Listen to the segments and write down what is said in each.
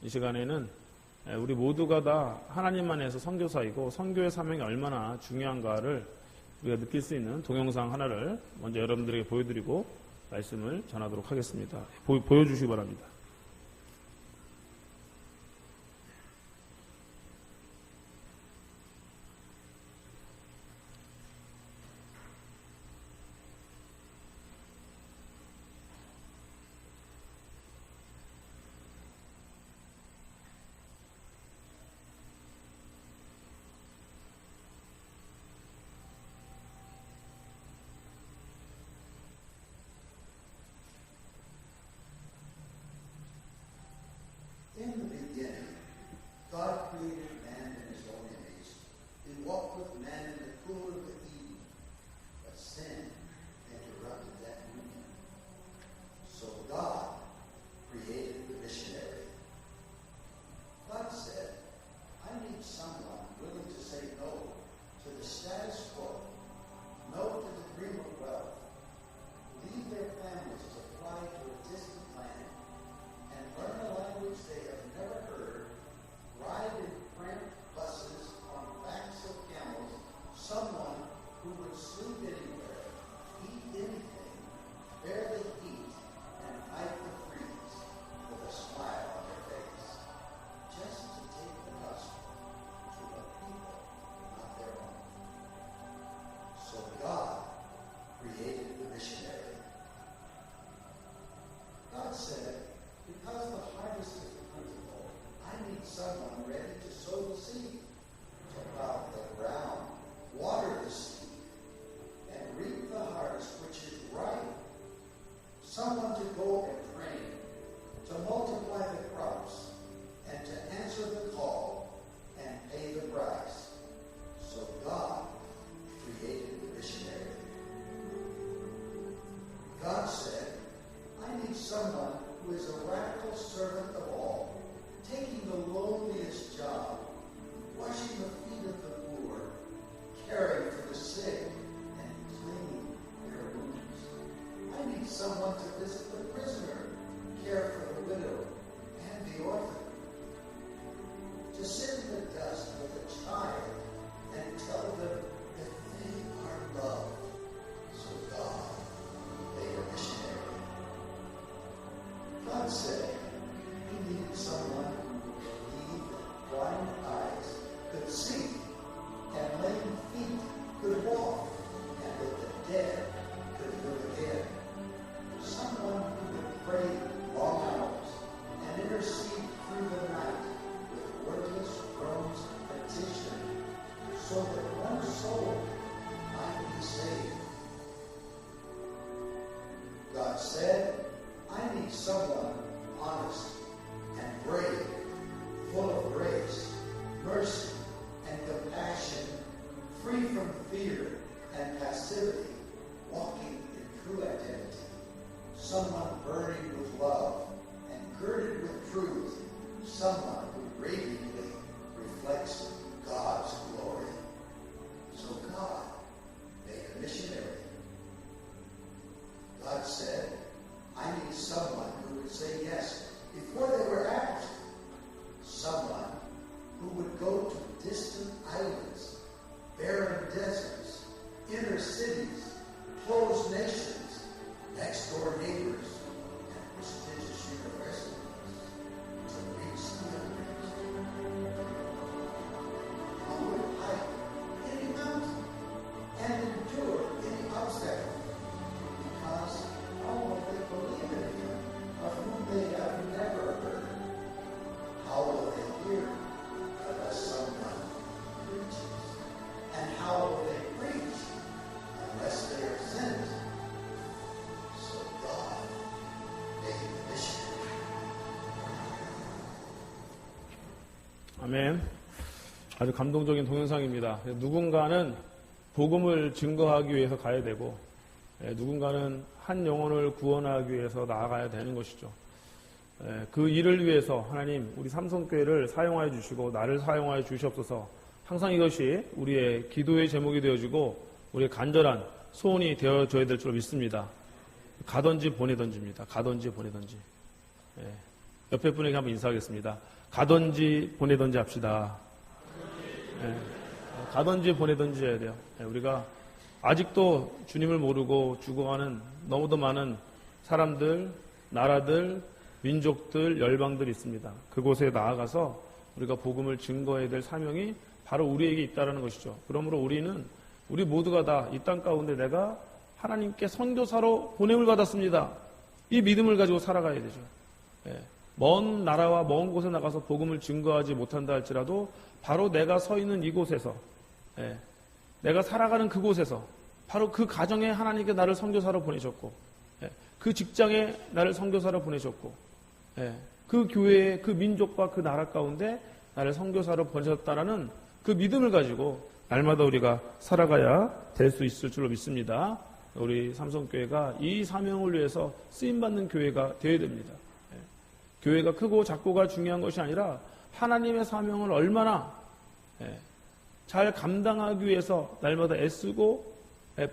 이 시간에는 우리 모두가 다 하나님만 해서 선교사이고 선교의 사명이 얼마나 중요한가를 우리가 느낄 수 있는 동영상 하나를 먼저 여러분들에게 보여드리고 말씀을 전하도록 하겠습니다. 보여주시기 바랍니다. In the beginning, God created man in his own image. He walked with man in the cool of Eden, but sin interrupted that union. So God created the missionary. God said, I need someone willing to say no to the status quo, no to the dream of wealth, leave their families to fly to a distant land, and learn a language they have never heard, ride in cramped buses on backs of camels, someone who would sleep anywhere, eat anything, bear the heat, and fight the freeze with a smile on their face, just to take the gospel to a people not their own. So God created the missionary. God said, because the harvest is plentiful, I need someone ready to sow the seed, to plow the ground, water the seed, and reap the harvest which is ripe. Someone to go and train, to multiply the crops, and to answer the call and pay the price. So God created the missionary. God said, I need someone who is a radical servant of all, taking the loneliest job, washing the feet of the poor, caring for the sick, and cleaning their wounds. I need someone to visit the prisoner, care for the widow and the orphan, to sit in the dust with a child and tell them that they are loved. So God made a missionary. God said he needed someone who could lead that blind eyes could see, and lame feet could walk, and that the dead could live again. Someone who would pray long hours and intercede through the night with wordless groans and petition, so that one soul might be saved. God said, I need someone honest and brave, full of grace, mercy, and compassion, free from fear and passivity, walking in true identity. Someone burning with love and girded with truth. Someone who radiantly reflects God's glory. So God made a missionary. God said, I need someone who would say yes before they were asked. Someone who would go to distant islands, barren deserts, inner cities, closed nations, next door neighbors, and prestigious universities to reach the unreached. Who would hike any mountain and endure any obstacle, because all of they believe in him, of whom they have never heard. How will they hear unless someone preaches? And how will they preach unless they are sent? So God made the missionary. 아멘. 아주 감동적인 동영상입니다. 누군가는 복음을 증거하기 위해서 가야 되고, 누군가는 한 영혼을 구원하기 위해서 나아가야 되는 것이죠. 그 일을 위해서 하나님 우리 삼성교회를 사용하여 주시고 나를 사용하여 주시옵소서. 항상 이것이 우리의 기도의 제목이 되어지고 우리의 간절한 소원이 되어져야 될 줄 믿습니다. 가든지 보내든지입니다. 가든지 보내든지. 옆에 분에게 한번 인사하겠습니다. 가든지 보내든지 합시다. 네. 가든지 보내든지 해야 돼요. 네. 우리가 아직도 주님을 모르고 죽어가는 너무도 많은 사람들, 나라들, 민족들, 열방들이 있습니다. 그곳에 나아가서 우리가 복음을 증거해야 될 사명이 바로 우리에게 있다는 것이죠. 그러므로 우리 모두가 다 이 땅 가운데 내가 하나님께 선교사로 보냄을 받았습니다. 이 믿음을 가지고 살아가야 되죠. 예. 먼 나라와 먼 곳에 나가서 복음을 증거하지 못한다 할지라도 바로 내가 서 있는 이곳에서, 예. 내가 살아가는 그곳에서 바로 그 가정에 하나님께 나를 선교사로 보내셨고, 예. 그 직장에 나를 선교사로 보내셨고, 예. 그 교회에 그 민족과 그 나라 가운데 나를 선교사로 보내셨다라는 그 믿음을 가지고 날마다 우리가 살아가야 될 수 있을 줄로 믿습니다. 우리 삼성교회가 이 사명을 위해서 쓰임받는 교회가 되어야 됩니다. 예. 교회가 크고 작고가 중요한 것이 아니라 하나님의 사명을 얼마나 잘 감당하기 위해서 날마다 애쓰고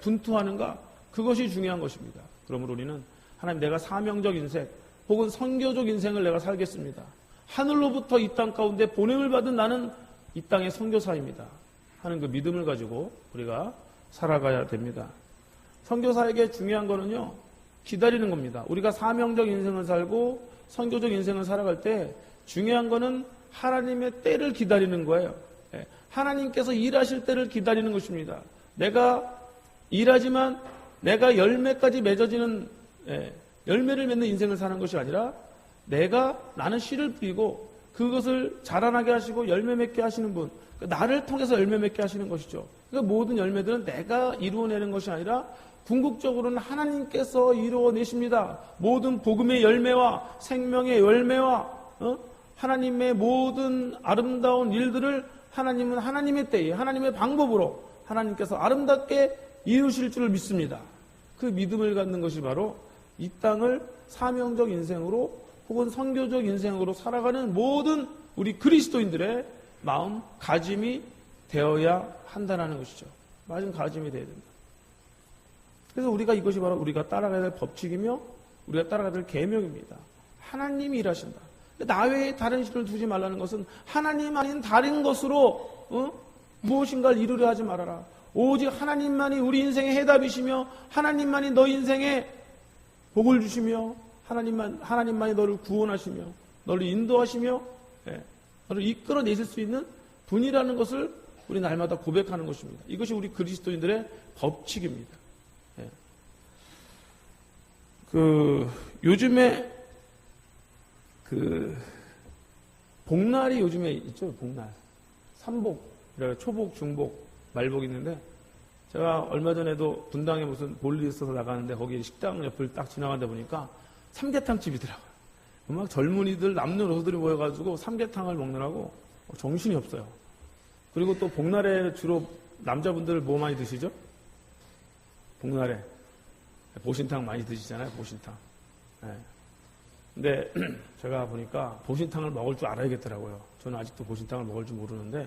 분투하는가, 그것이 중요한 것입니다. 그러므로 우리는 하나님, 내가 사명적 인생 혹은 선교적 인생을 내가 살겠습니다. 하늘로부터 이 땅 가운데 보냄을 받은 나는 이 땅의 선교사입니다 하는 그 믿음을 가지고 우리가 살아가야 됩니다. 선교사에게 중요한 거는요, 기다리는 겁니다. 우리가 사명적 인생을 살고 선교적 인생을 살아갈 때 중요한 거는 하나님의 때를 기다리는 거예요. 하나님께서 일하실 때를 기다리는 것입니다. 내가 일하지만 내가 열매까지 맺어지는, 열매를 맺는 인생을 사는 것이 아니라 나는 씨를 뿌리고 그것을 자라나게 하시고 열매 맺게 하시는 분, 나를 통해서 열매 맺게 하시는 것이죠. 그러니까 모든 열매들은 내가 이루어내는 것이 아니라 궁극적으로는 하나님께서 이루어내십니다. 모든 복음의 열매와 생명의 열매와 하나님의 모든 아름다운 일들을 하나님은 하나님의 때에 하나님의 방법으로 하나님께서 아름답게 이루실 줄을 믿습니다. 그 믿음을 갖는 것이 바로 이 땅을 사명적 인생으로 혹은 선교적 인생으로 살아가는 모든 우리 그리스도인들의 마음가짐이 되어야 한다는 것이죠. 마음가짐이 되어야 된다. 그래서 이것이 바로 우리가 따라가야 될 법칙이며 우리가 따라가야 될 계명입니다. 하나님이 일하신다. 나 외에 다른 신을 두지 말라는 것은 하나님 아닌 다른 것으로 무엇인가를 이루려 하지 말아라. 오직 하나님만이 우리 인생의 해답이시며 하나님만이 너 인생에 복을 주시며 하나님만이 너를 구원하시며 너를 인도하시며 너를 이끌어내실 수 있는 분이라는 것을 우리 날마다 고백하는 것입니다. 이것이 우리 그리스도인들의 법칙입니다. 요즘에 복날이 요즘에 있죠. 복날. 삼복, 초복, 중복, 말복 있는데 제가 얼마 전에도 분당에 무슨 볼 일이 있어서 나가는데 거기 식당 옆을 딱 지나가다 보니까 삼계탕 집이더라고요. 막 젊은이들, 남녀노소들이 모여가지고 삼계탕을 먹느라고 정신이 없어요. 그리고 또 복날에 주로 남자분들 뭐 많이 드시죠? 복날에 보신탕 많이 드시잖아요. 보신탕. 근데 제가 보니까 보신탕을 먹을 줄 알아야겠더라고요. 저는 아직도 보신탕을 먹을 줄 모르는데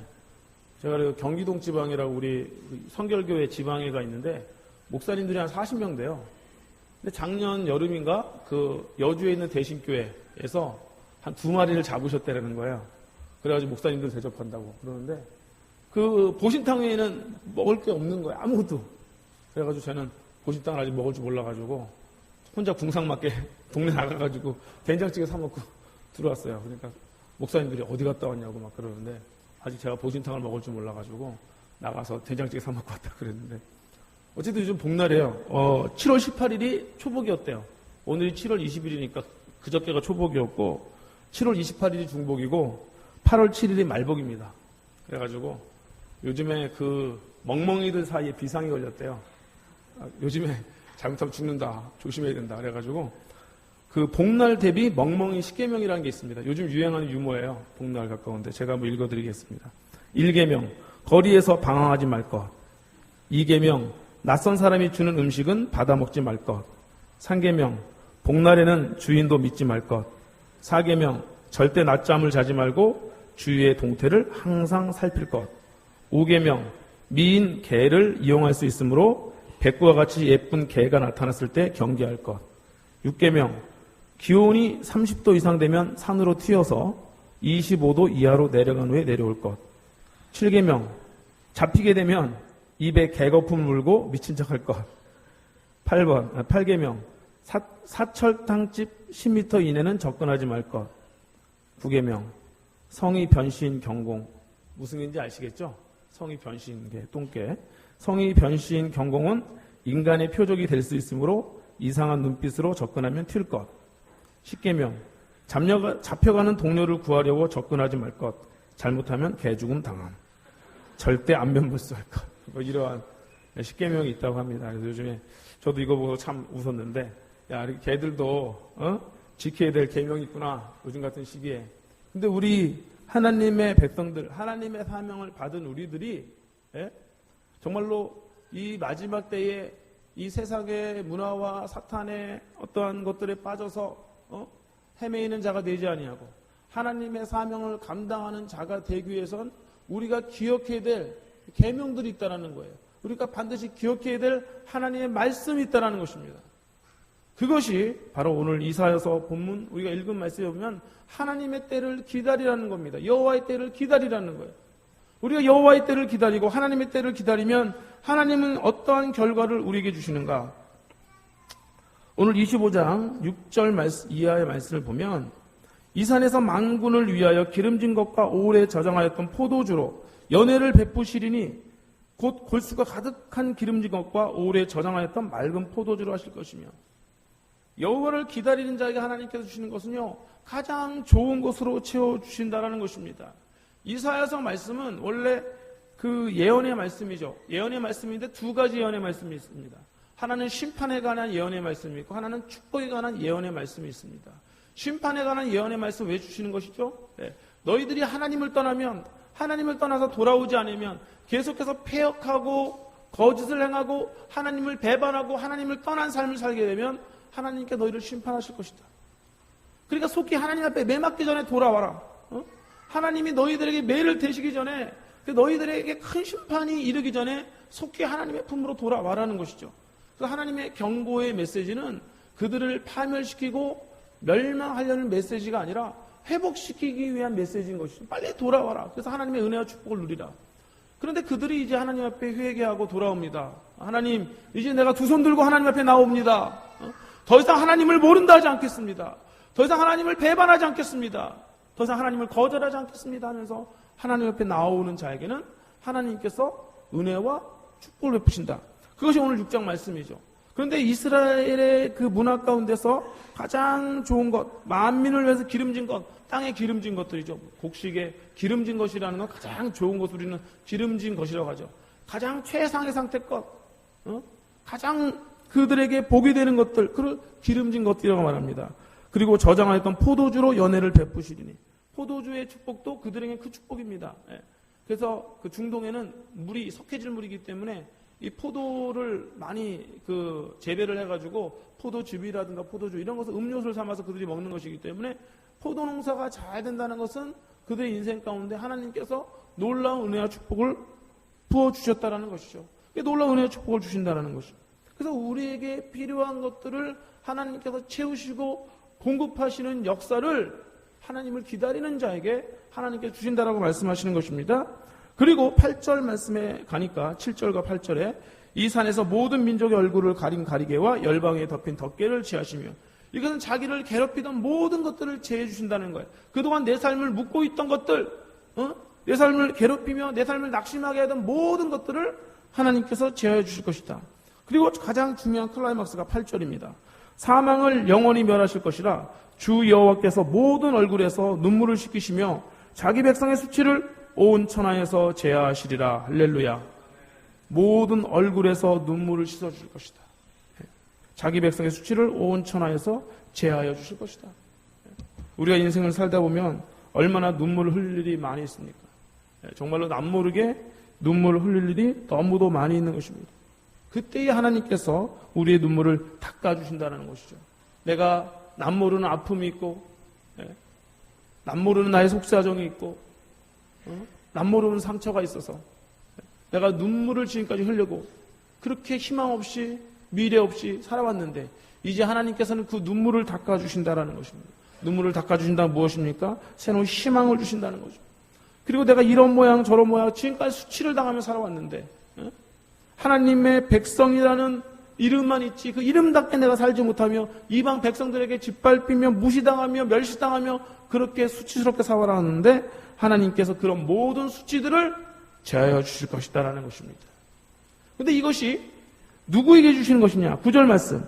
제가 경기동 지방이라고 우리 성결교회 지방회가 있는데 목사님들이 한 40명 돼요. 근데 작년 여름인가 그 여주에 있는 대신교회에서 한 2마리를 잡으셨다는 거예요. 그래가지고 목사님들 대접한다고 그러는데 그 보신탕 외에는 먹을 게 없는 거예요. 아무것도. 그래가지고 저는 보신탕을 아직 먹을 줄 몰라가지고 혼자 궁상맞게 동네 나가가지고 된장찌개 사 먹고 들어왔어요. 그러니까 목사님들이 어디 갔다 왔냐고 막 그러는데 아직 제가 보신탕을 먹을 줄 몰라가지고 나가서 된장찌개 사 먹고 왔다 그랬는데 어쨌든 요즘 복날이에요. 7월 18일이 초복이었대요. 오늘이 7월 20일이니까 그저께가 초복이었고 7월 28일이 중복이고 8월 7일이 말복입니다. 그래가지고 요즘에 그 멍멍이들 사이에 비상이 걸렸대요. 요즘에 잘못하면 죽는다. 조심해야 된다. 그래가지고 그 복날 대비 멍멍이 10계명이라는 게 있습니다. 요즘 유행하는 유머예요. 복날 가까운데 제가 한번 읽어드리겠습니다. 1계명 거리에서 방황하지 말 것. 2계명 낯선 사람이 주는 음식은 받아먹지 말 것. 3계명 복날에는 주인도 믿지 말 것. 4계명 절대 낮잠을 자지 말고 주위의 동태를 항상 살필 것. 5계명 미인 개를 이용할 수 있으므로 백구와 같이 예쁜 개가 나타났을 때 경계할 것. 6계명 기온이 30도 이상 되면 산으로 튀어서 25도 이하로 내려간 후에 내려올 것. 7계명, 잡히게 되면 입에 개거품 물고 미친 척할 것. 8계명, 사철탕집 10m 이내는 접근하지 말 것. 9계명, 성의 변신 경공. 무슨 인지 아시겠죠? 성의 변신계, 똥개. 성의 변신 경공은 인간의 표적이 될 수 있으므로 이상한 눈빛으로 접근하면 튈 것. 10계명, 잡혀가는 동료를 구하려고 접근하지 말 것. 잘못하면 개죽음 당함. 절대 안면불수할 것. 뭐 이러한 10계명이 있다고 합니다. 그래서 요즘에 저도 이거 보고 참 웃었는데, 야, 개들도 지켜야 될 계명이 있구나. 요즘 같은 시기에. 근데 우리 하나님의 백성들, 하나님의 사명을 받은 우리들이 정말로 이 마지막 때에 이 세상의 문화와 사탄의 어떠한 것들에 빠져서 헤매이는 자가 되지 아니하고 하나님의 사명을 감당하는 자가 되기 위해선 우리가 기억해야 될 계명들이 있다는 거예요. 우리가 반드시 기억해야 될 하나님의 말씀이 있다는 것입니다. 그것이 바로 오늘 이사야서 본문 우리가 읽은 말씀에 보면 하나님의 때를 기다리라는 겁니다. 여호와의 때를 기다리라는 거예요. 우리가 여호와의 때를 기다리고 하나님의 때를 기다리면 하나님은 어떠한 결과를 우리에게 주시는가? 오늘 25장 6절 이하의 말씀을 보면 이 산에서 만군을 위하여 기름진 것과 오래 저장하였던 포도주로 연회를 베푸시리니 곧 골수가 가득한 기름진 것과 오래 저장하였던 맑은 포도주로 하실 것이며 여호와를 기다리는 자에게 하나님께서 주시는 것은요 가장 좋은 것으로 채워주신다라는 것입니다. 이사야서 말씀은 원래 그 예언의 말씀이죠. 예언의 말씀인데 두 가지 예언의 말씀이 있습니다. 하나는 심판에 관한 예언의 말씀이 있고 하나는 축복에 관한 예언의 말씀이 있습니다. 심판에 관한 예언의 말씀 왜 주시는 것이죠? 너희들이 하나님을 떠나면 하나님을 떠나서 돌아오지 않으면 계속해서 패역하고 거짓을 행하고 하나님을 배반하고 하나님을 떠난 삶을 살게 되면 하나님께 너희를 심판하실 것이다. 그러니까 속히 하나님 앞에 매맞기 전에 돌아와라. 하나님이 너희들에게 매를 대시기 전에 너희들에게 큰 심판이 이르기 전에 속히 하나님의 품으로 돌아와라는 것이죠. 그래서 하나님의 경고의 메시지는 그들을 파멸시키고 멸망하려는 메시지가 아니라 회복시키기 위한 메시지인 것이죠. 빨리 돌아와라. 그래서 하나님의 은혜와 축복을 누리라. 그런데 그들이 이제 하나님 앞에 회개하고 돌아옵니다. 하나님, 이제 내가 두 손 들고 하나님 앞에 나옵니다. 더 이상 하나님을 모른다 하지 않겠습니다. 더 이상 하나님을 배반하지 않겠습니다. 더 이상 하나님을 거절하지 않겠습니다 하면서 하나님 앞에 나오는 자에게는 하나님께서 은혜와 축복을 베푸신다. 그것이 오늘 6장 말씀이죠. 그런데 이스라엘의 그 문화 가운데서 가장 좋은 것, 만민을 위해서 기름진 것, 땅에 기름진 것들이죠. 곡식에 기름진 것이라는 건 가장 좋은 것, 우리는 기름진 것이라고 하죠. 가장 최상의 상태 것, 가장 그들에게 복이 되는 것들, 그걸 기름진 것들이라고 말합니다. 그리고 저장하였던 포도주로 연회를 베푸시리니, 포도주의 축복도 그들에게 그 축복입니다. 그래서 그 중동에는 물이 석회질 물이기 때문에 이 포도를 많이 그 재배를 해가지고 포도즙이라든가 포도주 이런 것을 음료수를 삼아서 그들이 먹는 것이기 때문에 포도 농사가 잘 된다는 것은 그들의 인생 가운데 하나님께서 놀라운 은혜와 축복을 부어주셨다는 것이죠. 놀라운 은혜와 축복을 주신다는 것이죠. 그래서 우리에게 필요한 것들을 하나님께서 채우시고 공급하시는 역사를 하나님을 기다리는 자에게 하나님께서 주신다라고 말씀하시는 것입니다. 그리고 8절 말씀에 가니까 7절과 8절에 이 산에서 모든 민족의 얼굴을 가린 가리개와 열방에 덮인 덮개를 취하시며, 이것은 자기를 괴롭히던 모든 것들을 제해 주신다는 거예요. 그동안 내 삶을 묶고 있던 것들, 내 삶을 괴롭히며 내 삶을 낙심하게 하던 모든 것들을 하나님께서 제하여 주실 것이다. 그리고 가장 중요한 클라이막스가 8절입니다. 사망을 영원히 멸하실 것이라 주 여호와께서 모든 얼굴에서 눈물을 씻기시며 자기 백성의 수치를 온 천하에서 제하하시리라. 할렐루야. 모든 얼굴에서 눈물을 씻어주실 것이다. 자기 백성의 수치를 온 천하에서 제하여 주실 것이다. 우리가 인생을 살다 보면 얼마나 눈물을 흘릴 일이 많이 있습니까? 정말로 남모르게 눈물을 흘릴 일이 너무도 많이 있는 것입니다. 그때에 하나님께서 우리의 눈물을 닦아주신다는 것이죠. 내가 남모르는 아픔이 있고, 남모르는 나의 속사정이 있고, 남모르는 상처가 있어서 내가 눈물을 지금까지 흘리고 그렇게 희망 없이 미래 없이 살아왔는데 이제 하나님께서는 그 눈물을 닦아주신다라는 것입니다. 눈물을 닦아주신다는 무엇입니까? 새로운 희망을 주신다는 거죠. 그리고 내가 이런 모양 저런 모양 지금까지 수치를 당하며 살아왔는데 하나님의 백성이라는 이름만 있지 그 이름답게 내가 살지 못하며 이방 백성들에게 짓밟히며 무시당하며 멸시당하며 그렇게 수치스럽게 살아왔는데 하나님께서 그런 모든 수치들을 제하여 주실 것이다라는 것입니다. 그런데 이것이 누구에게 주시는 것이냐? 9절 말씀.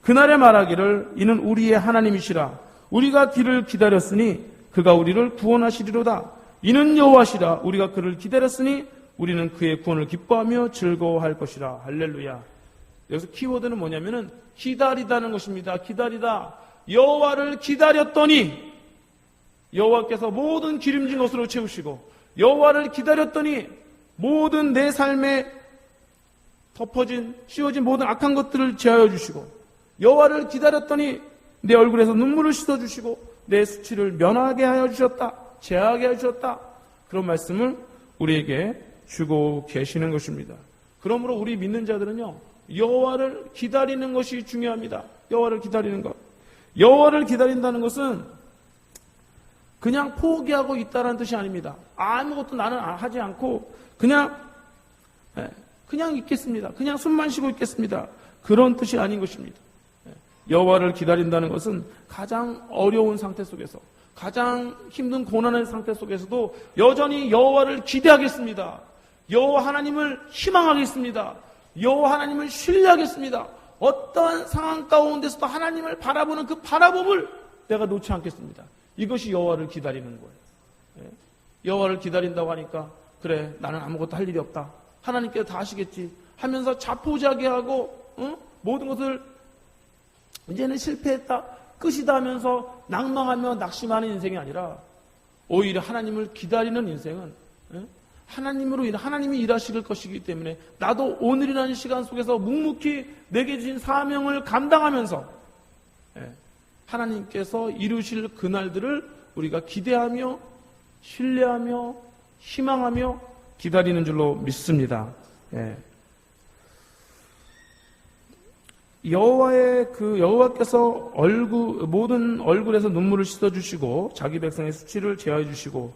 그날에 말하기를 이는 우리의 하나님이시라. 우리가 그를 기다렸으니 그가 우리를 구원하시리로다. 이는 여호와시라. 우리가 그를 기다렸으니 우리는 그의 구원을 기뻐하며 즐거워할 것이라. 할렐루야. 여기서 키워드는 뭐냐면은 기다리다는 것입니다. 기다리다. 여호와를 기다렸더니 여호와께서 모든 기름진 것으로 채우시고 여호와를 기다렸더니 모든 내 삶에 덮어진 씌워진 모든 악한 것들을 제하여 주시고 여호와를 기다렸더니 내 얼굴에서 눈물을 씻어주시고 내 수치를 면하게 하여 주셨다. 제하게 하여 주셨다. 그런 말씀을 우리에게 주고 계시는 것입니다. 그러므로 우리 믿는 자들은요, 여호와를 기다리는 것이 중요합니다. 여호와를 기다리는 것. 여호와를 기다린다는 것은 그냥 포기하고 있다는 뜻이 아닙니다. 아무것도 나는 하지 않고 그냥 있겠습니다. 그냥 숨만 쉬고 있겠습니다. 그런 뜻이 아닌 것입니다. 여호와를 기다린다는 것은 가장 어려운 상태 속에서 가장 힘든 고난의 상태 속에서도 여전히 여호와를 기대하겠습니다. 여호와 하나님을 희망하겠습니다. 여호와 하나님을 신뢰하겠습니다. 어떠한 상황 가운데서도 하나님을 바라보는 그 바라봄을 내가 놓지 않겠습니다. 이것이 여호와를 기다리는 거예요. 여호와를 기다린다고 하니까 그래 나는 아무것도 할 일이 없다. 하나님께서 다 하시겠지 하면서 자포자기하고 모든 것을 이제는 실패했다 끝이다 하면서 낭망하며 낙심하는 인생이 아니라 오히려 하나님을 기다리는 인생은 하나님으로 인해 하나님이 일하실 것이기 때문에 나도 오늘이라는 시간 속에서 묵묵히 내게 주신 사명을 감당하면서 하나님께서 이루실 그날들을 우리가 기대하며 신뢰하며 희망하며 기다리는 줄로 믿습니다. 여호와께서 모든 얼굴에서 눈물을 씻어주시고 자기 백성의 수치를 제하여 주시고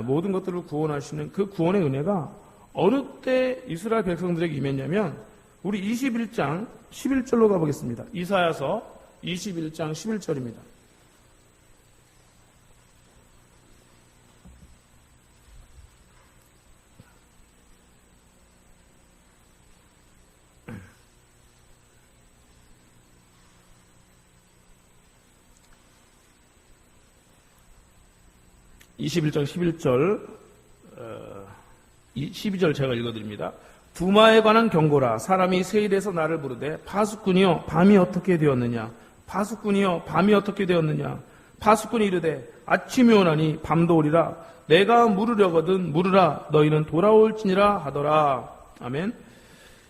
모든 것들을 구원하시는 그 구원의 은혜가 어느 때 이스라엘 백성들에게 임했냐면 우리 21장 11절로 가보겠습니다. 이사야서 21장 11절입니다. (21장 11절) 12절 제가 읽어드립니다. 두마에 관한 경고라. 사람이 세일에서 나를 부르되 파수꾼이여 밤이 어떻게 되었느냐. 파수꾼이여 밤이 어떻게 되었느냐. 파수꾼이 이르되 아침이 오나니 밤도 오리라. 내가 물으려거든 물으라. 너희는 돌아올지니라 하더라. 아멘.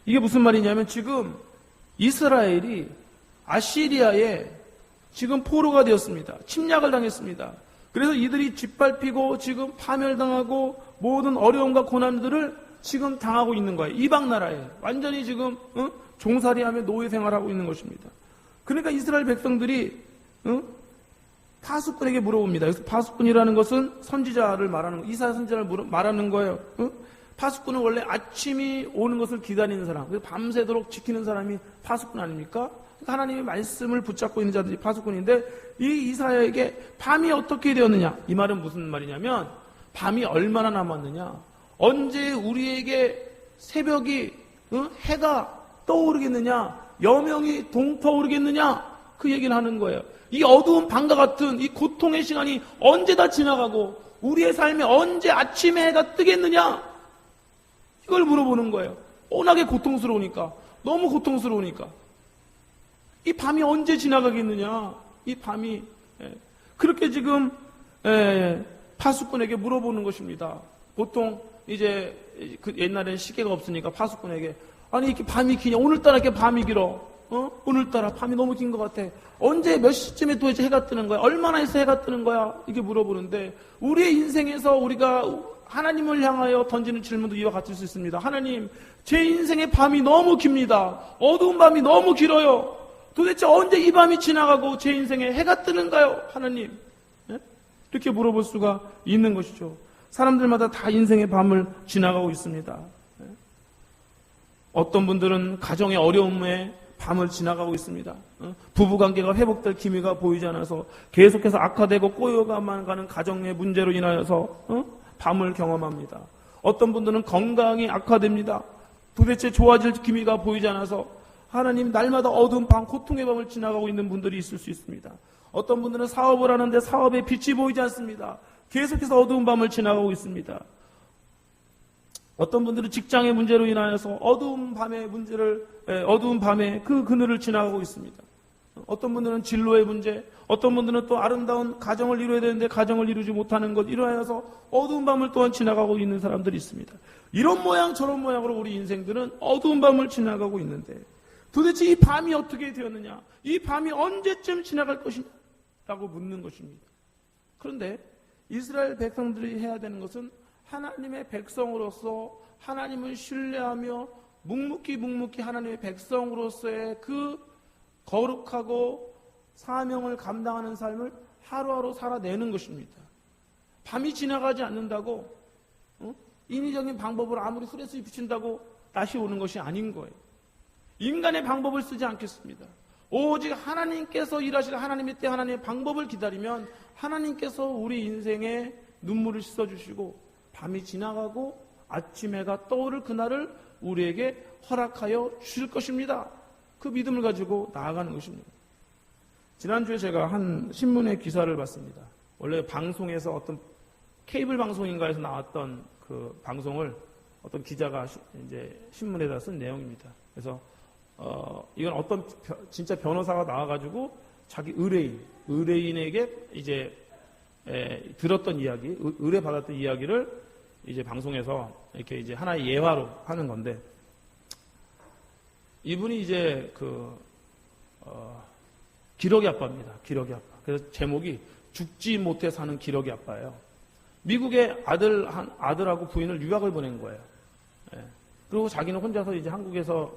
이게 무슨 말이냐면 지금 이스라엘이 아시리아에 지금 포로가 되었습니다. 침략을 당했습니다. 그래서 이들이 짓밟히고 지금 파멸당하고 모든 어려움과 고난들을 지금 당하고 있는 거예요. 이방 나라에 완전히 지금 종살이하며 노예 생활하고 있는 것입니다. 그러니까 이스라엘 백성들이 파수꾼에게 물어봅니다. 그래서 파수꾼이라는 것은 선지자를 말하는 거, 이사야 선지자를 말하는 거예요. 파수꾼은 원래 아침이 오는 것을 기다리는 사람, 그래서 밤새도록 지키는 사람이 파수꾼 아닙니까? 하나님의 말씀을 붙잡고 있는 자들이 파수꾼인데 이 이사야에게 밤이 어떻게 되었느냐? 이 말은 무슨 말이냐면 밤이 얼마나 남았느냐? 언제 우리에게 새벽이 해가 떠오르겠느냐? 여명이 동터오르겠느냐? 그 얘기를 하는 거예요. 이 어두운 밤과 같은 이 고통의 시간이 언제 다 지나가고 우리의 삶에 언제 아침에 해가 뜨겠느냐? 이걸 물어보는 거예요. 워낙에 고통스러우니까, 너무 고통스러우니까. 이 밤이 언제 지나가겠느냐? 이 밤이 그렇게 지금 파수꾼에게 물어보는 것입니다. 보통 이제 그 옛날에는 시계가 없으니까 파수꾼에게 아니 이렇게 밤이 기냐? 오늘따라 이렇게 밤이 길어? 오늘따라 밤이 너무 긴 것 같아. 언제 몇 시쯤에 도대체 해가 뜨는 거야? 얼마나 해서 해가 뜨는 거야? 이게 물어보는데 우리의 인생에서 우리가 하나님을 향하여 던지는 질문도 이와 같을 수 있습니다. 하나님, 제 인생의 밤이 너무 깁니다. 어두운 밤이 너무 길어요. 도대체 언제 이 밤이 지나가고 제 인생에 해가 뜨는가요? 하나님. 예? 이렇게 물어볼 수가 있는 것이죠. 사람들마다 다 인생의 밤을 지나가고 있습니다. 예? 어떤 분들은 가정의 어려움에 밤을 지나가고 있습니다. 부부관계가 회복될 기미가 보이지 않아서 계속해서 악화되고 꼬여가만 가는 가정의 문제로 인하여서 밤을 경험합니다. 어떤 분들은 건강이 악화됩니다. 도대체 좋아질 기미가 보이지 않아서 하나님 날마다 어두운 밤, 고통의 밤을 지나가고 있는 분들이 있을 수 있습니다. 어떤 분들은 사업을 하는데 사업에 빛이 보이지 않습니다. 계속해서 어두운 밤을 지나가고 있습니다. 어떤 분들은 직장의 문제로 인하여서 어두운 밤의 그 그늘을 지나가고 있습니다. 어떤 분들은 진로의 문제, 어떤 분들은 또 아름다운 가정을 이루어야 되는데 가정을 이루지 못하는 것, 이러하여서 어두운 밤을 또한 지나가고 있는 사람들이 있습니다. 이런 모양 저런 모양으로 우리 인생들은 어두운 밤을 지나가고 있는데 도대체 이 밤이 어떻게 되었느냐? 이 밤이 언제쯤 지나갈 것이냐? 라고 묻는 것입니다. 그런데 이스라엘 백성들이 해야 되는 것은 하나님의 백성으로서 하나님을 신뢰하며 묵묵히 하나님의 백성으로서의 그 거룩하고 사명을 감당하는 삶을 하루하루 살아내는 것입니다. 밤이 지나가지 않는다고 인위적인 방법으로 아무리 후레쉬 붙인다고 낮이 오는 것이 아닌 거예요. 인간의 방법을 쓰지 않겠습니다. 오직 하나님께서 일하실 하나님의 때 하나님의 방법을 기다리면 하나님께서 우리 인생에 눈물을 씻어주시고 밤이 지나가고 아침 해가 떠오를 그날을 우리에게 허락하여 주실 것입니다. 그 믿음을 가지고 나아가는 것입니다. 지난주에 제가 한 신문의 기사를 봤습니다. 원래 방송에서 어떤 케이블 방송인가에서 나왔던 그 방송을 어떤 기자가 이제 신문에다 쓴 내용입니다. 그래서 이건 어떤 진짜 변호사가 나와가지고 자기 의뢰인에게 이제 들었던 이야기, 의뢰받았던 이야기를 이제 방송에서 이렇게 이제 하나의 예화로 하는 건데, 이분이 이제 기러기 아빠입니다. 기러기 아빠. 그래서 제목이 죽지 못해 사는 기러기 아빠예요. 미국의 아들하고 부인을 유학을 보낸 거예요. 예. 그리고 자기는 혼자서 이제 한국에서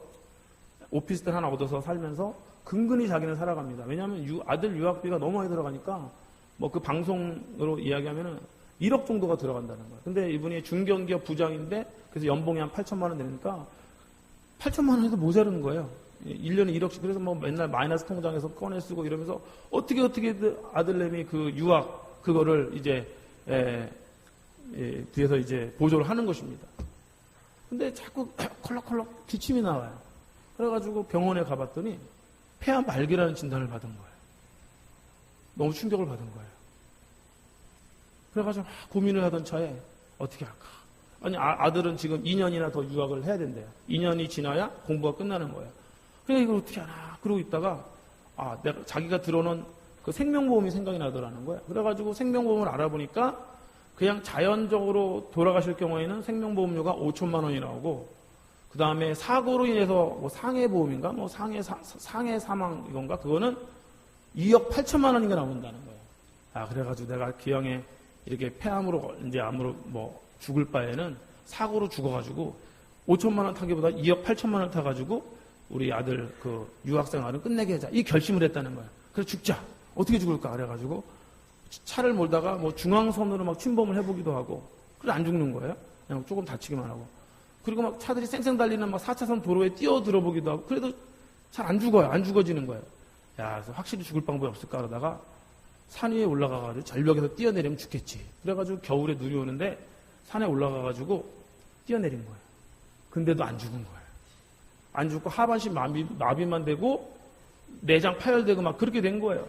오피스텔 하나 얻어서 살면서 근근히 자기는 살아갑니다. 왜냐하면 아들 유학비가 너무 많이 들어가니까 뭐 그 방송으로 이야기하면은 1억 정도가 들어간다는 거예요. 근데 이분이 중견기업 부장인데 그래서 연봉이 한 8천만 원 되니까 8천만 원 해도 모자르는 거예요. 1년에 1억씩. 그래서 뭐 맨날 마이너스 통장에서 꺼내 쓰고 이러면서 어떻게 아들내미 그 유학 그거를 이제 뒤에서 이제 보조를 하는 것입니다. 근데 자꾸 콜록콜록 기침이 나와요. 그래가지고 병원에 가봤더니 폐암 말기라는 진단을 받은 거예요. 너무 충격을 받은 거예요. 그래가지고 고민을 하던 차에 어떻게 할까? 아니 아들은 지금 2년이나 더 유학을 해야 된대요. 2년이 지나야 공부가 끝나는 거예요. 그래 이걸 어떻게 하나? 그러고 있다가 내가 자기가 들어놓은 그 생명보험이 생각이 나더라는 거예요. 그래가지고 생명보험을 알아보니까 그냥 자연적으로 돌아가실 경우에는 생명보험료가 5천만 원이 나오고, 그 다음에 사고로 인해서 뭐 상해보험인가, 뭐 상해 사망 이건가, 그거는 2억 8천만 원인가 나온다는 거예요. 그래가지고 내가 기왕에 이렇게 폐암으로 이제 암으로 뭐 죽을 바에는 사고로 죽어가지고 5천만 원 타기보다 2억 8천만 원 타가지고 우리 아들 그 유학생활은 끝내게 하자. 이 결심을 했다는 거예요. 그래서 죽자. 어떻게 죽을까? 그래가지고 차를 몰다가 뭐 중앙선으로 막 침범을 해보기도 하고, 그래서 안 죽는 거예요. 그냥 조금 다치기만 하고. 그리고 막 차들이 쌩쌩 달리는 막 4차선 도로에 뛰어들어 보기도 하고, 그래도 잘 안 죽어요. 안 죽어지는 거예요. 그래서 확실히 죽을 방법이 없을까 그러다가 산 위에 올라가가지고 절벽에서 뛰어내리면 죽겠지. 그래가지고 겨울에 눈이 오는데 산에 올라가가지고 뛰어내린 거예요. 근데도 안 죽은 거예요. 안 죽고 하반신 마비만 되고 내장 파열되고 막 그렇게 된 거예요.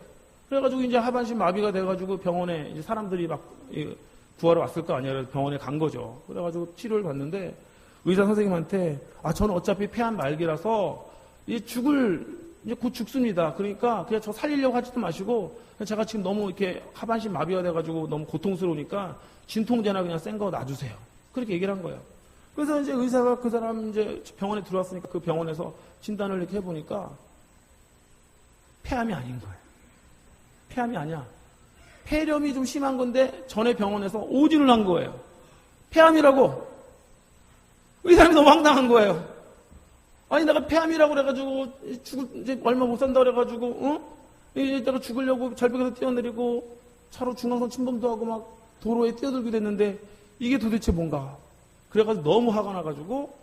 그래가지고 이제 하반신 마비가 돼가지고 병원에 이제 사람들이 막 구하러 왔을 거 아니에요. 병원에 간 거죠. 그래가지고 치료를 받는데 의사 선생님한테 저는 어차피 폐암 말기라서 이제 곧 죽습니다. 그러니까 그냥 저 살리려고 하지도 마시고 제가 지금 너무 이렇게 하반신 마비가 돼가지고 너무 고통스러우니까 진통제나 그냥 센 거 놔주세요. 그렇게 얘기를 한 거예요. 그래서 이제 의사가 그 사람 이제 병원에 들어왔으니까 그 병원에서 진단을 이렇게 해보니까 폐암이 아닌 거예요. 폐암이 아니야. 폐렴이 좀 심한 건데 전에 병원에서 오진을 한 거예요. 폐암이라고. 이 사람이 너무 황당한 거예요. 아니, 내가 폐암이라고 그래가지고, 이제 얼마 못 산다 그래가지고, 이제 내가 죽으려고 절벽에서 뛰어내리고, 차로 중앙선 침범도 하고 막 도로에 뛰어들게 됐는데, 이게 도대체 뭔가. 그래가지고 너무 화가 나가지고,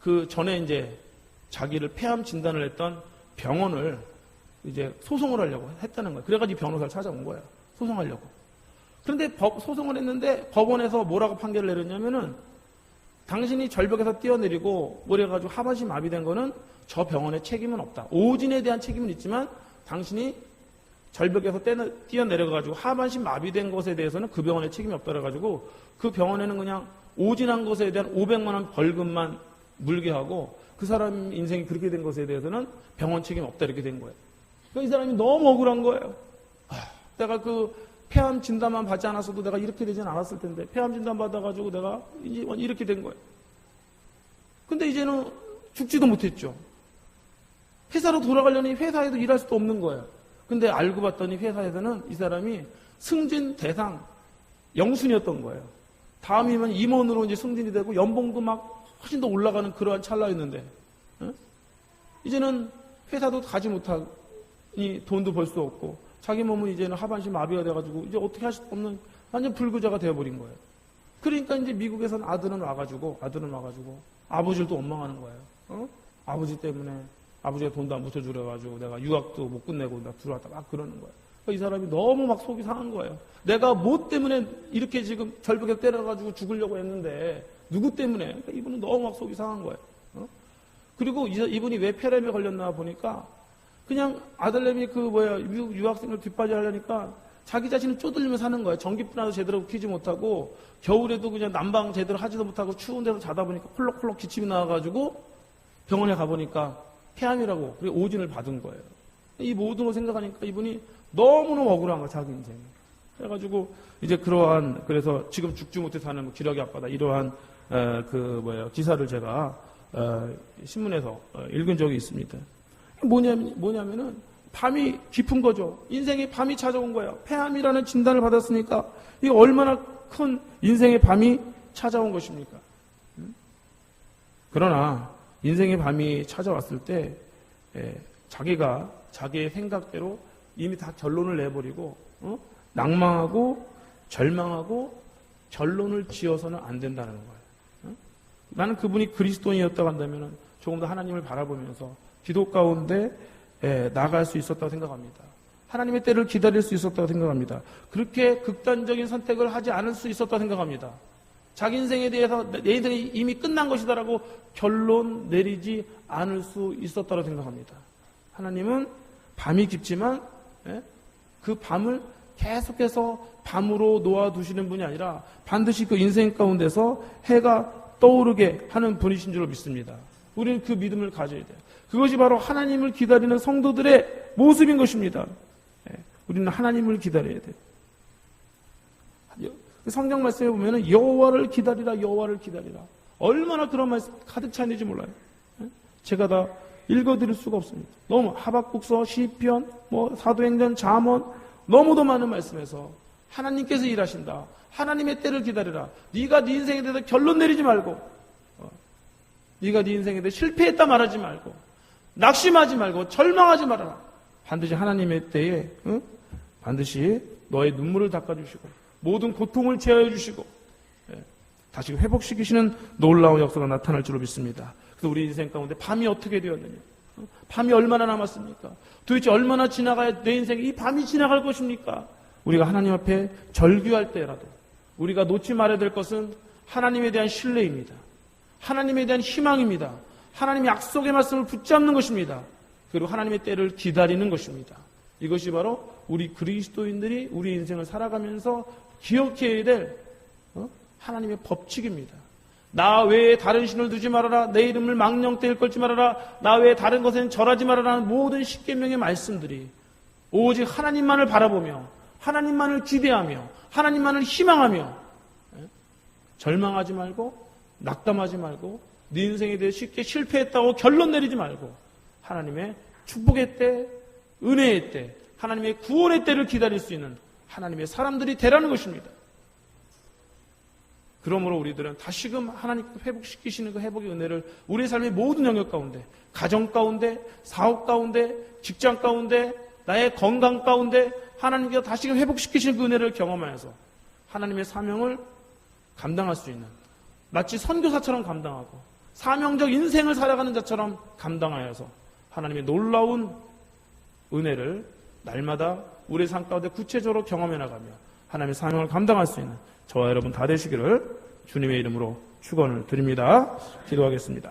그 전에 이제 자기를 폐암 진단을 했던 병원을 이제 소송을 하려고 했다는 거예요. 그래가지고 변호사를 찾아온 거예요. 소송하려고. 그런데 소송을 했는데 법원에서 뭐라고 판결을 내렸냐면은 당신이 절벽에서 뛰어내리고 뭐래가지고 하반신 마비된 거는 저 병원의 책임은 없다. 오진에 대한 책임은 있지만 당신이 절벽에서 뛰어내려가지고 하반신 마비된 것에 대해서는 그 병원의 책임이 없다 그래가지고 그 병원에는 그냥 오진한 것에 대한 500만 원 벌금만 물게 하고 그 사람 인생이 그렇게 된 것에 대해서는 병원 책임 없다 이렇게 된 거예요. 그러니까 이 사람이 너무 억울한 거예요. 내가 그 폐암 진단만 받지 않았어도 내가 이렇게 되진 않았을 텐데 폐암 진단 받아가지고 내가 이제 이렇게 된 거예요. 근데 이제는 죽지도 못했죠. 회사로 돌아가려니 회사에도 일할 수도 없는 거예요. 근데 알고 봤더니 회사에서는 이 사람이 승진 대상 영순이었던 거예요. 다음이면 임원으로 이제 승진이 되고 연봉도 막 훨씬 더 올라가는 그러한 찰나였는데 이제는 회사도 가지 못하니 돈도 벌 수 없고 자기 몸은 이제는 하반신 마비가 돼가지고 이제 어떻게 할 수 없는 완전 불구자가 되어버린 거예요. 그러니까 이제 미국에서는 아들은 와가지고 아버지를 또 원망하는 거예요. 아버지 때문에 아버지가 돈도 안 붙여주려가지고 내가 유학도 못 끝내고 나 들어왔다 막 그러는 거예요. 그러니까 이 사람이 너무 막 속이 상한 거예요. 내가 뭐 때문에 이렇게 지금 절벽에 때려가지고 죽으려고 했는데 누구 때문에? 그러니까 이분은 너무 막 속이 상한 거예요. 그리고 이분이 왜 폐렴에 걸렸나 보니까 그냥 아들내미 미국 유학생을 뒷바지 하려니까 자기 자신을 쪼들리며 사는 거예요. 전기불 하나도 제대로 켜지 못하고 겨울에도 그냥 난방 제대로 하지도 못하고 추운 데서 자다 보니까 콜록콜록 기침이 나와가지고 병원에 가보니까 폐암이라고 그리고 오진을 받은 거예요. 이 모든 걸 생각하니까 이분이 너무너무 억울한 거예요. 자기 인생이. 그래가지고 이제 그래서 지금 죽지 못해 사는 기력이 아빠다 이러한 기사를 제가 신문에서 읽은 적이 있습니다. 뭐냐면은 밤이 깊은 거죠. 인생의 밤이 찾아온 거예요. 폐암이라는 진단을 받았으니까 이게 얼마나 큰 인생의 밤이 찾아온 것입니까? 그러나 인생의 밤이 찾아왔을 때 자기의 생각대로 이미 다 결론을 내버리고 낭망하고 절망하고 결론을 지어서는 안 된다는 거예요. 나는 그분이 그리스도인이었다고 한다면 조금 더 하나님을 바라보면서 기도 가운데 나갈 수 있었다고 생각합니다. 하나님의 때를 기다릴 수 있었다고 생각합니다. 그렇게 극단적인 선택을 하지 않을 수 있었다고 생각합니다. 자기 인생에 대해서 내 인생이 이미 끝난 것이다라고 결론 내리지 않을 수 있었다고 생각합니다. 하나님은 밤이 깊지만 그 밤을 계속해서 밤으로 놓아두시는 분이 아니라 반드시 그 인생 가운데서 해가 떠오르게 하는 분이신 줄로 믿습니다. 우리는 그 믿음을 가져야 돼요. 그것이 바로 하나님을 기다리는 성도들의 모습인 것입니다. 우리는 하나님을 기다려야 돼요. 성경 말씀에 보면은 여호와를 기다리라, 여호와를 기다리라. 얼마나 그런 말씀 가득 차 있는지 몰라요. 제가 다 읽어드릴 수가 없습니다. 너무 하박국서, 시편, 사도행전, 잠언 너무도 많은 말씀에서 하나님께서 일하신다. 하나님의 때를 기다리라. 네가 네 인생에 대해서 결론 내리지 말고, 네가 네 인생에 대해 실패했다 말하지 말고, 낙심하지 말고, 절망하지 말아라. 반드시 하나님의 때에 반드시 너의 눈물을 닦아주시고 모든 고통을 제어해 주시고 다시 회복시키시는 놀라운 역사가 나타날 줄로 믿습니다. 그래서 우리 인생 가운데 밤이 어떻게 되었느냐, 밤이 얼마나 남았습니까? 도대체 얼마나 지나가야 내 인생에 이 밤이 지나갈 것입니까? 우리가 하나님 앞에 절규할 때라도 우리가 놓지 말아야 될 것은 하나님에 대한 신뢰입니다. 하나님에 대한 희망입니다. 하나님의 약속의 말씀을 붙잡는 것입니다. 그리고 하나님의 때를 기다리는 것입니다. 이것이 바로 우리 그리스도인들이 우리 인생을 살아가면서 기억해야 될 하나님의 법칙입니다. 나 외에 다른 신을 두지 말아라. 내 이름을 망령되이 걸지 말아라. 나 외에 다른 것에는 절하지 말아라. 하는 모든 십계명의 말씀들이 오직 하나님만을 바라보며 하나님만을 기대하며 하나님만을 희망하며 절망하지 말고 낙담하지 말고 네 인생에 대해 쉽게 실패했다고 결론 내리지 말고 하나님의 축복의 때, 은혜의 때, 하나님의 구원의 때를 기다릴 수 있는 하나님의 사람들이 되라는 것입니다. 그러므로 우리들은 다시금 하나님께 회복시키시는 그 회복의 은혜를 우리의 삶의 모든 영역 가운데, 가정 가운데, 사업 가운데, 직장 가운데, 나의 건강 가운데 하나님께서 다시금 회복시키시는 그 은혜를 경험하여서 하나님의 사명을 감당할 수 있는, 마치 선교사처럼 감당하고 사명적 인생을 살아가는 자처럼 감당하여서 하나님의 놀라운 은혜를 날마다 우리의 삶 가운데 구체적으로 경험해 나가며 하나님의 사명을 감당할 수 있는 저와 여러분 다 되시기를 주님의 이름으로 축원을 드립니다. 기도하겠습니다.